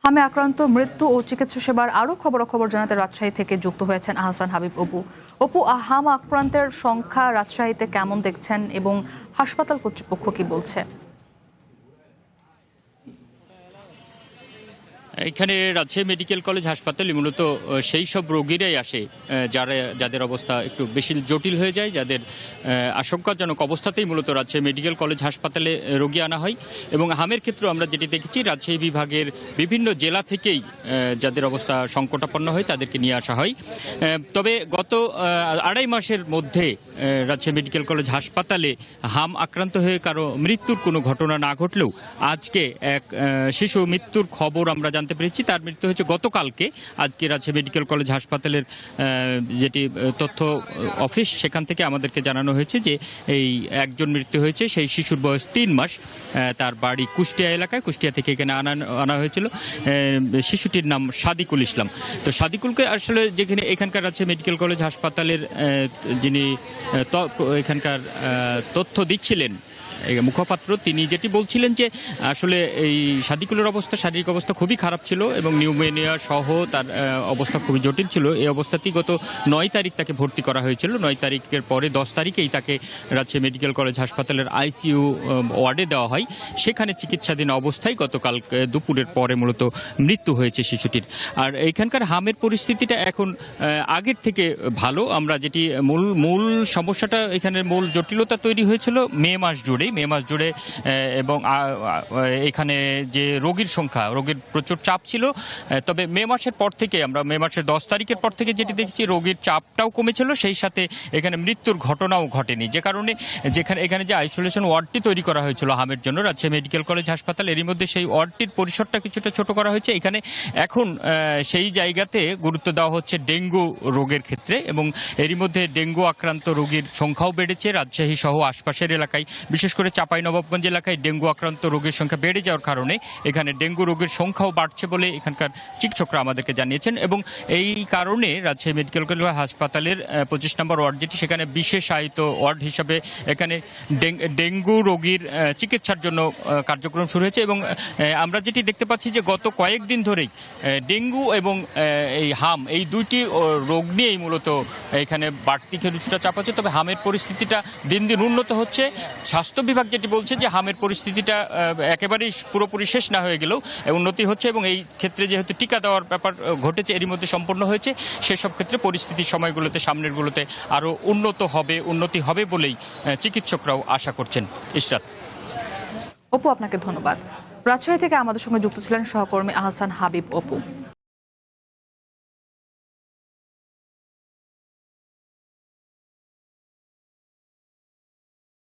হামে আক্রান্ত মৃত্যু ও চিকিৎসা সেবার আরও খবরাখবর জানাতে রাজশাহী থেকে যুক্ত হয়েছেন আহসান হাবিব অপু। অপু, হাম আক্রান্তের সংখ্যা রাজশাহীতে কেমন দেখছেন এবং হাসপাতাল কর্তৃপক্ষ কি বলছে? এখানে রাজশাহী মেডিকেল কলেজ হাসপাতালে মূলত সেই সব রোগীরাই আসে যাদের অবস্থা একটু বেশি জটিল হয়ে যায়, যাদের আশঙ্কাজনক অবস্থাতেই মূলত রাজশাহী মেডিকেল কলেজ হাসপাতালে রোগী আনা হয়। এবং হামের ক্ষেত্রেও আমরা যেটি দেখেছি, রাজশাহী বিভাগের বিভিন্ন জেলা থেকেই যাদের অবস্থা সংকটাপন্ন হয় তাদেরকে নিয়ে আসা হয়। তবে গত 2.5 মাসের মধ্যে রাজশাহী মেডিকেল কলেজ হাসপাতালে হাম আক্রান্ত হয়ে কারো মৃত্যুর কোনো ঘটনা না ঘটলেও আজকে এক শিশু মৃত্যুর খবর আমরা জানতে পেরেছি। তার মৃত্যু হয়েছে গতকালকে। আজকে রাজশাহী মেডিকেল কলেজ হাসপাতালের যেটি তথ্য অফিস, সেখান থেকে আমাদেরকে জানানো হয়েছে যে এই একজন মৃত্যু হয়েছে। সেই শিশুর বয়স 3 মাস। তার বাড়ি কুষ্টিয়া এলাকায়। কুষ্টিয়া থেকে এখানে আনা হয়েছিল। শিশুটির নাম সাদিকুল ইসলাম। তো সাদিকুলকে আসলে যেখানে এখানকার রাজশাহী মেডিকেল কলেজ হাসপাতালের যিনি এখানকার তথ্য দিচ্ছিলেন মুখপাত্র, তিনি যেটি বলছিলেন যে আসলে এই সাদিকুলের শারীরিক অবস্থা খুবই খারাপ ছিল এবং নিউমোনিয়া সহ তার অবস্থা খুবই জটিল ছিল। এই অবস্থাতেই গত 9 তারিখ তাকে ভর্তি করা হয়েছিল। 9 তারিখের পরে 10 তারিখেই তাকে রাজশাহী মেডিকেল কলেজ হাসপাতালের আইসিইউ ওয়ার্ডে দেওয়া হয়। সেখানে চিকিৎসাধীন অবস্থায় গতকাল দুপুরের পরে মূলত মৃত্যু হয়েছে শিশুটির। আর এখানকার হামের পরিস্থিতিটা এখন আগের থেকে ভালো। আমরা যেটি মূল সমস্যাটা, এখানের মূল জটিলতা তৈরি হয়েছিল মে মাস জুড়ে এবং এখানে যে রোগীর প্রচুর চাপ ছিল। তবে মে মাসের পর থেকে, আমরা মে মাসের 10 তারিখের পর থেকে যেটি দেখছি, রোগীর চাপটাও কমেছিল, সেই সাথে এখানে মৃত্যুর ঘটনাও ঘটেনি। যে কারণে এখানে যে আইসোলেশন ওয়ার্ডটি তৈরি করা হয়েছিল হামের জন্য রাজশাহী মেডিকেল কলেজ হাসপাতাল, এরই মধ্যে সেই ওয়ার্ডটির পরিসরটা কিছুটা ছোট করা হয়েছে। এখানে এখন সেই জায়গাতে গুরুত্ব দেওয়া হচ্ছে ডেঙ্গু রোগের ক্ষেত্রে, এবং এরই মধ্যে ডেঙ্গু আক্রান্ত রোগীর সংখ্যাও বেড়েছে রাজশাহী সহ আশপাশের এলাকায়। বিশেষ করে চাঁপাইনবাবগঞ্জ এলাকায় ডেঙ্গু আক্রান্ত রোগীর সংখ্যা বেড়ে যাওয়ার কারণে এখানে ডেঙ্গু রোগীর সংখ্যাও বাড়ছে বলে এখানকার চিকিৎসকরা আমাদেরকে জানিয়েছেন। এবং এই কারণে রাজশাহী মেডিকেল কলেজ হাসপাতালের 25 নম্বর ওয়ার্ড যেটি, সেখানে বিশেষায়িত ওয়ার্ড হিসাবে এখানে ডেঙ্গু রোগীর চিকিৎসার জন্য কার্যক্রম শুরু হয়েছে। এবং আমরা যেটি দেখতে পাচ্ছি যে গত কয়েকদিন ধরেই ডেঙ্গু এবং এই হাম, এই দুইটি রোগ নিয়েই মূলত এখানে বাড়তি কিছুটা চাপ আছে। তবে হামের পরিস্থিতিটা দিন দিন উন্নত হচ্ছে। স্বাস্থ্য বিভাগ যেটি বলছে যে হামের পরিস্থিতিটা একেবারেই পুরোপুরি শেষ না হয়ে গেলেও উন্নতি হচ্ছে, এবং এই ক্ষেত্রে যেহেতু টিকা দেওয়ার ব্যাপার ঘটেছে, এরই মধ্যে সম্পন্ন হয়েছে, সেসব ক্ষেত্রে পরিস্থিতির সময়গুলোতে, সামনেরগুলোতে আরও উন্নতি হবে বলেই চিকিৎসকরাও আশা করছেন। ইশরাত। অপু, আপনাকে ধন্যবাদ। রাজশাহী থেকে আমাদের সঙ্গে যুক্ত ছিলেন সহকর্মী আহসান হাবিব অপু।